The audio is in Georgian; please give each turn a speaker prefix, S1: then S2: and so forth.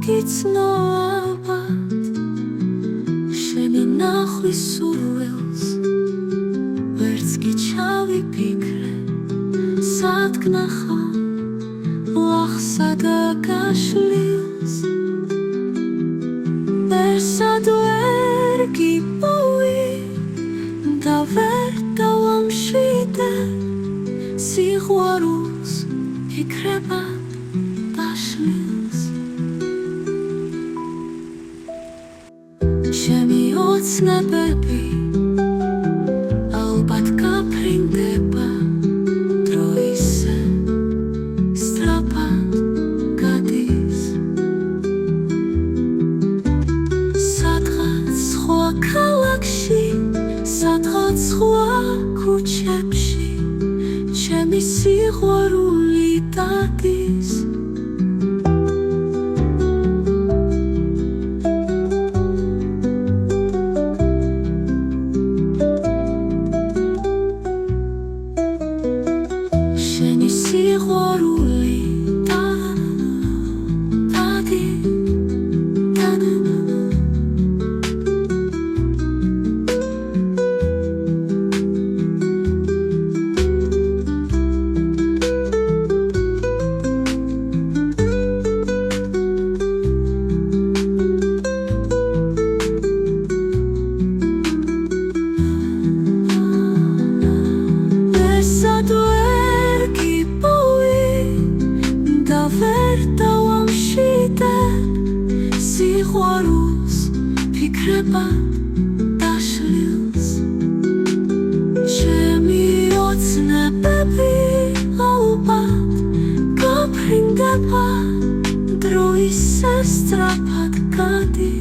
S1: გიცნო ალბათ შენი ნახვის სურვილს ვერც კი ჩავიფიქრე სად გნახავ ლახსა და გაშლილს ვერსად ვერ გიპოვი და ვერ დავამშვიდე სიყვარულს ფიქრებად დაშლილს ჩემი ოცნებები ალბათ გაფრინდება დრო ისე სწრაფად გადის სადღაც სხვა ქალაქში სადღაც სხვა ქუჩებში ჩემი სიყვარული დადის შენი სიყვარული დადის ვერსად ვერ გიპოვი და ვერ დავამშვიდე სიყვარულს ფიქრებად დაშლილს ჩემი ოცნებები ალბათ გაფრინდება დრო ისე სწრაფად გადის